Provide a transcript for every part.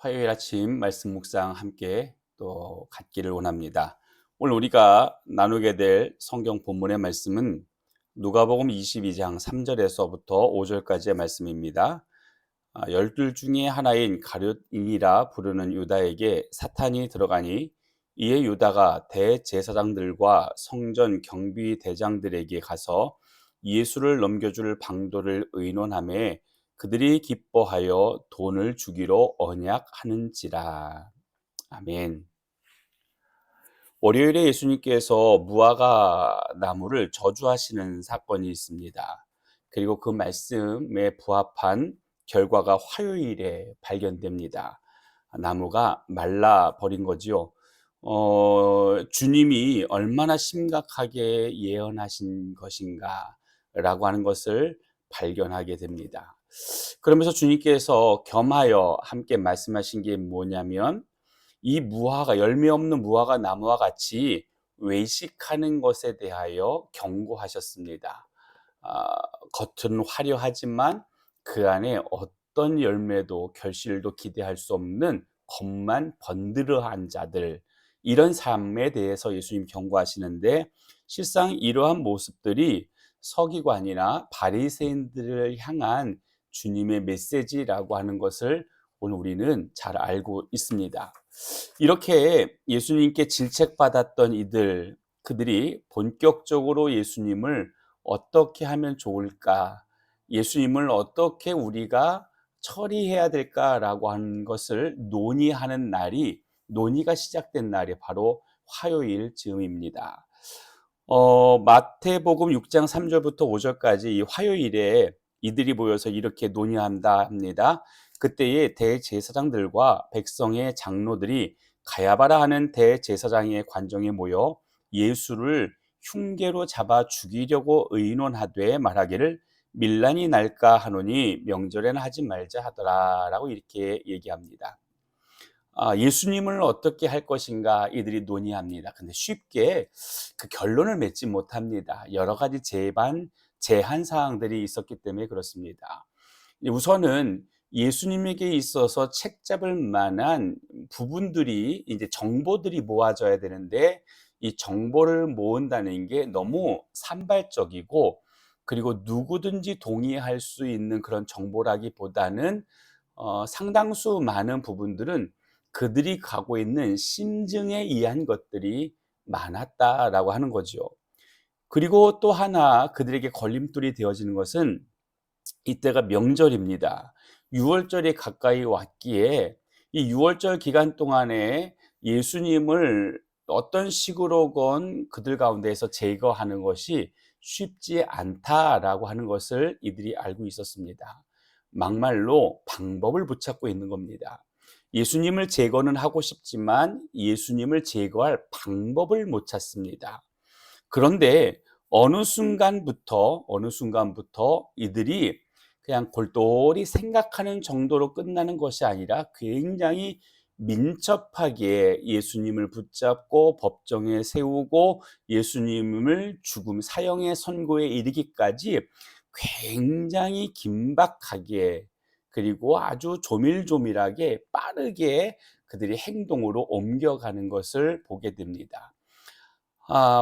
화요일 아침 말씀 묵상 함께 또 갖기를 원합니다. 오늘 우리가 나누게 될 성경 본문의 말씀은 누가복음 22장 3절에서부터 5절까지의 말씀입니다. 열둘 중에 하나인 가룟인이라 부르는 유다에게 사탄이 들어가니 이에 유다가 대제사장들과 성전 경비 대장들에게 가서 예수를 넘겨줄 방도를 의논하매 그들이 기뻐하여 돈을 주기로 언약하는지라. 아멘. 월요일에 예수님께서 무화과 나무를 저주하시는 사건이 있습니다. 그리고 그 말씀에 부합한 결과가 화요일에 발견됩니다. 나무가 말라 버린 거지요. 주님이 얼마나 심각하게 예언하신 것인가라고 하는 것을 발견하게 됩니다. 그러면서 주님께서 겸하여 함께 말씀하신 게 뭐냐면 이 무화과 열매 없는 무화과 나무와 같이 외식하는 것에 대하여 경고하셨습니다. 아, 겉은 화려하지만 그 안에 어떤 열매도 결실도 기대할 수 없는 겉만 번드러한 자들, 이런 삶에 대해서 예수님 경고하시는데, 실상 이러한 모습들이 서기관이나 바리새인들을 향한 주님의 메시지라고 하는 것을 오늘 우리는 잘 알고 있습니다. 이렇게 예수님께 질책받았던 그들이 본격적으로 예수님을 어떻게 하면 좋을까, 예수님을 어떻게 우리가 처리해야 될까라고 하는 것을 논의가 시작된 날이 바로 화요일 즈음입니다. 마태복음 6장 3절부터 5절까지 이 화요일에 이들이 모여서 이렇게 논의한다 합니다. 그때에 대제사장들과 백성의 장로들이 가야바라 하는 대제사장의 관정에 모여 예수를 흉계로 잡아 죽이려고 의논하되 말하기를 밀란이 날까 하노니 명절에는 하지 말자 하더라라고 이렇게 얘기합니다. 예수님을 어떻게 할 것인가 이들이 논의합니다. 근데 쉽게 그 결론을 맺지 못합니다. 여러 가지 제한 사항들이 있었기 때문에 그렇습니다. 우선은 예수님에게 있어서 책잡을 만한 부분들이, 이제 정보들이 모아져야 되는데, 이 정보를 모은다는 게 너무 산발적이고, 그리고 누구든지 동의할 수 있는 그런 정보라기보다는 상당수 많은 부분들은 그들이 가고 있는 심증에 의한 것들이 많았다라고 하는 거죠. 그리고 또 하나 그들에게 걸림돌이 되어지는 것은 이때가 명절입니다. 6월절이 가까이 왔기에 이 6월절 기간 동안에 예수님을 어떤 식으로건 그들 가운데에서 제거하는 것이 쉽지 않다라고 하는 것을 이들이 알고 있었습니다. 막말로 방법을 붙잡고 있는 겁니다. 예수님을 제거는 하고 싶지만 예수님을 제거할 방법을 못 찾습니다. 그런데 어느 순간부터 이들이 그냥 골똘히 생각하는 정도로 끝나는 것이 아니라 굉장히 민첩하게 예수님을 붙잡고 법정에 세우고 예수님을 죽음 사형의 선고에 이르기까지 굉장히 긴박하게, 그리고 아주 조밀조밀하게 빠르게 그들이 행동으로 옮겨가는 것을 보게 됩니다.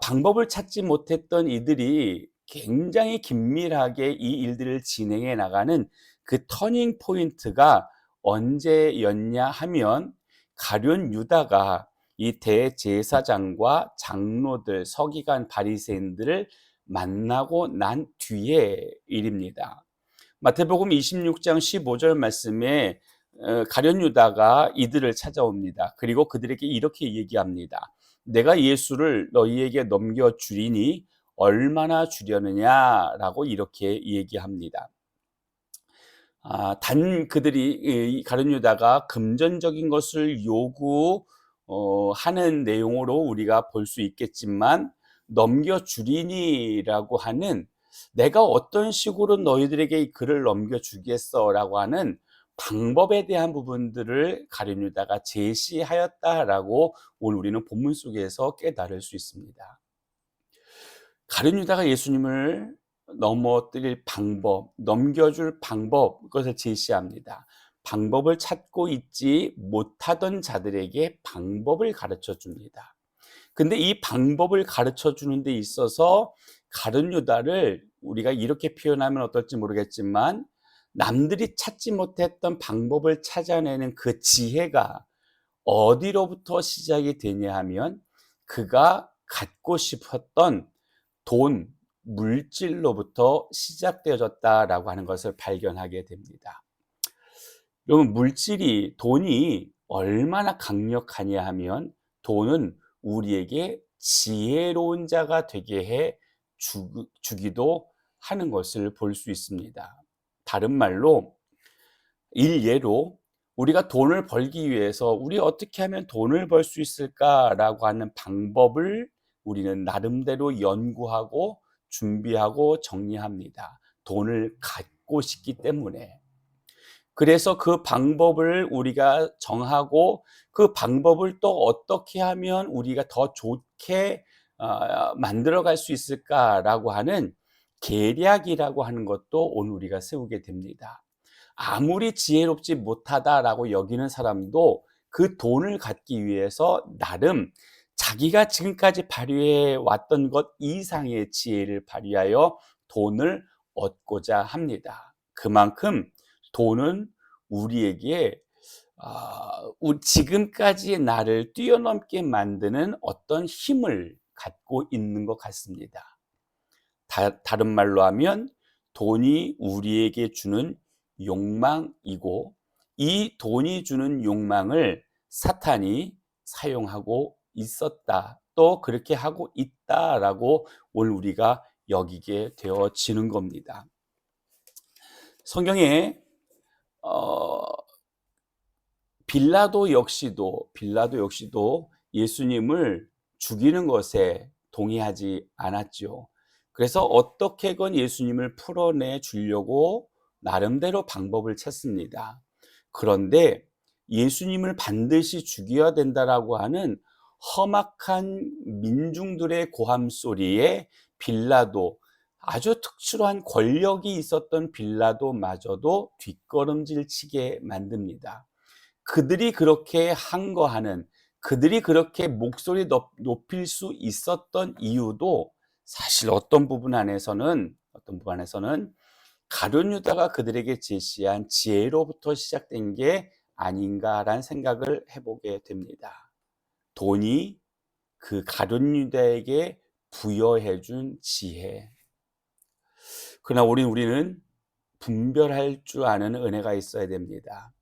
방법을 찾지 못했던 이들이 굉장히 긴밀하게 이 일들을 진행해 나가는 그 터닝 포인트가 언제였냐 하면, 가룟 유다가 이 대제사장과 장로들, 서기관, 바리새인들을 만나고 난 뒤의 일입니다. 마태복음 26장 15절 말씀에 가룟 유다가 이들을 찾아옵니다. 그리고 그들에게 이렇게 얘기합니다. 내가 예수를 너희에게 넘겨주리니 얼마나 주려느냐라고 이렇게 얘기합니다. 단 그들이, 이 가룟 유다가 금전적인 것을 요구하는 내용으로 우리가 볼 수 있겠지만, 넘겨주리니라고 하는, 내가 어떤 식으로 너희들에게 그를 넘겨주겠어라고 하는 방법에 대한 부분들을 가룟 유다가 제시하였다라고 오늘 우리는 본문 속에서 깨달을 수 있습니다. 가룟 유다가 예수님을 넘어뜨릴 방법, 넘겨줄 방법, 그것을 제시합니다. 방법을 찾고 있지 못하던 자들에게 방법을 가르쳐 줍니다. 근데 이 방법을 가르쳐 주는 데 있어서 가룟 유다를 우리가 이렇게 표현하면 어떨지 모르겠지만, 남들이 찾지 못했던 방법을 찾아내는 그 지혜가 어디로부터 시작이 되냐 하면, 그가 갖고 싶었던 돈, 물질로부터 시작되어졌다라고 하는 것을 발견하게 됩니다. 여러분, 돈이 얼마나 강력하냐 하면, 돈은 우리에게 지혜로운 자가 되게 해 주기도 하는 것을 볼 수 있습니다. 다른 말로, 일예로 우리가 돈을 벌기 위해서 우리 어떻게 하면 돈을 벌 수 있을까라고 하는 방법을 우리는 나름대로 연구하고 준비하고 정리합니다. 돈을 갖고 싶기 때문에. 그래서 그 방법을 우리가 정하고, 그 방법을 또 어떻게 하면 우리가 더 좋게 만들어 갈 수 있을까라고 하는 계략이라고 하는 것도 오늘 우리가 세우게 됩니다. 아무리 지혜롭지 못하다라고 여기는 사람도 그 돈을 갖기 위해서 나름 자기가 지금까지 발휘해 왔던 것 이상의 지혜를 발휘하여 돈을 얻고자 합니다. 그만큼 돈은 우리에게 지금까지의 나를 뛰어넘게 만드는 어떤 힘을 갖고 있는 것 같습니다. 다른 말로 하면, 돈이 우리에게 주는 욕망이고, 이 돈이 주는 욕망을 사탄이 사용하고 있었다, 또 그렇게 하고 있다라고 오늘 우리가 여기게 되어지는 겁니다. 성경에 빌라도 역시도 예수님을 죽이는 것에 동의하지 않았죠. 그래서 어떻게건 예수님을 풀어내 주려고 나름대로 방법을 찾습니다. 그런데 예수님을 반드시 죽여야 된다라고 하는 험악한 민중들의 고함 소리에 빌라도, 아주 특출한 권력이 있었던 빌라도마저도 뒷걸음질 치게 만듭니다. 그들이 그렇게 항거하는, 그들이 그렇게 목소리 높일 수 있었던 이유도 사실 어떤 부분 안에서는 가룟 유다가 그들에게 제시한 지혜로부터 시작된 게 아닌가라는 생각을 해보게 됩니다. 돈이 그 가룟 유다에게 부여해 준 지혜. 그러나 우리는 분별할 줄 아는 은혜가 있어야 됩니다.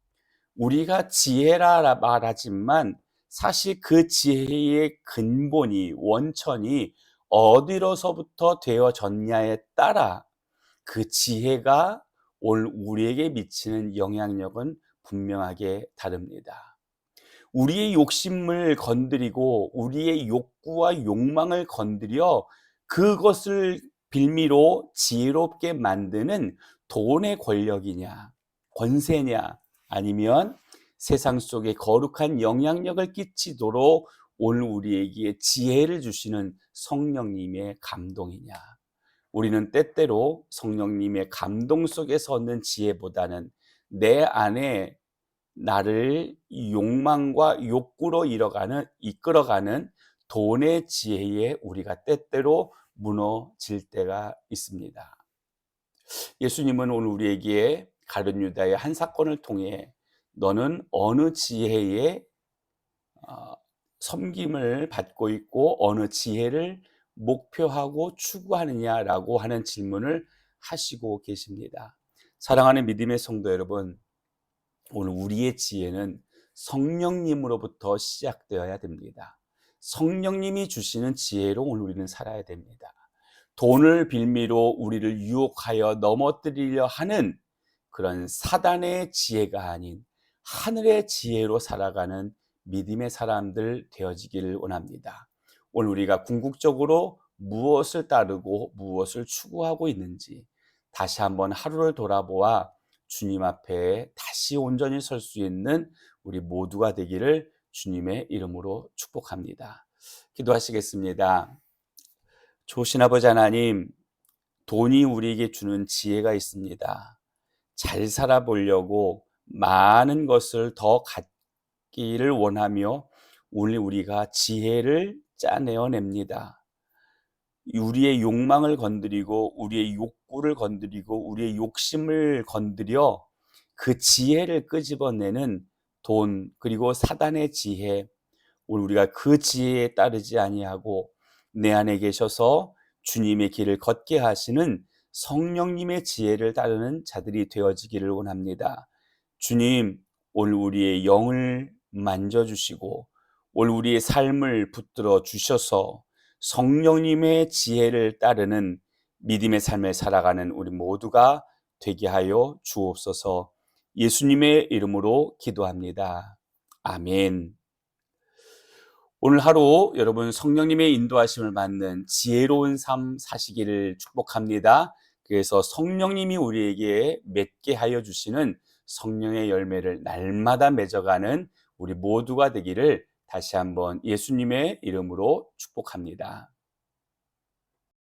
우리가 지혜라 말하지만 사실 그 지혜의 근본이, 원천이 어디로서부터 되어졌냐에 따라 그 지혜가 오늘 우리에게 미치는 영향력은 분명하게 다릅니다. 우리의 욕심을 건드리고 우리의 욕구와 욕망을 건드려 그것을 빌미로 지혜롭게 만드는 돈의 권력이냐, 권세냐, 아니면 세상 속에 거룩한 영향력을 끼치도록 오늘 우리에게 지혜를 주시는 성령님의 감동이냐. 우리는 때때로 성령님의 감동 속에서 얻는 지혜보다는 내 안에 나를 욕망과 욕구로 이끌어가는 돈의 지혜에 우리가 때때로 무너질 때가 있습니다. 예수님은 오늘 우리에게 가룟 유다의 한 사건을 통해 너는 어느 지혜의 섬김을 받고 있고 어느 지혜를 목표하고 추구하느냐라고 하는 질문을 하시고 계십니다. 사랑하는 믿음의 성도 여러분, 오늘 우리의 지혜는 성령님으로부터 시작되어야 됩니다. 성령님이 주시는 지혜로 오늘 우리는 살아야 됩니다. 돈을 빌미로 우리를 유혹하여 넘어뜨리려 하는 그런 사단의 지혜가 아닌 하늘의 지혜로 살아가는 믿음의 사람들 되어지기를 원합니다. 오늘 우리가 궁극적으로 무엇을 따르고 무엇을 추구하고 있는지 다시 한번 하루를 돌아보아 주님 앞에 다시 온전히 설 수 있는 우리 모두가 되기를 주님의 이름으로 축복합니다. 기도하시겠습니다. 좋으신 아버지 하나님, 돈이 우리에게 주는 지혜가 있습니다. 잘 살아보려고 많은 것을 더 갖기를 원하며 오늘 우리가 지혜를 짜내어냅니다. 우리의 욕망을 건드리고 우리의 욕구를 건드리고 우리의 욕심을 건드려 그 지혜를 끄집어내는 돈, 그리고 사단의 지혜, 오늘 우리가 그 지혜에 따르지 아니하고 내 안에 계셔서 주님의 길을 걷게 하시는 성령님의 지혜를 따르는 자들이 되어지기를 원합니다. 주님, 오늘 우리의 영을 만져주시고 오늘 우리의 삶을 붙들어 주셔서 성령님의 지혜를 따르는 믿음의 삶을 살아가는 우리 모두가 되게 하여 주옵소서. 예수님의 이름으로 기도합니다. 아멘. 오늘 하루 여러분 성령님의 인도하심을 받는 지혜로운 삶 사시기를 축복합니다. 그래서 성령님이 우리에게 맺게 하여 주시는 성령의 열매를 날마다 맺어가는 우리 모두가 되기를 다시 한번 예수님의 이름으로 축복합니다.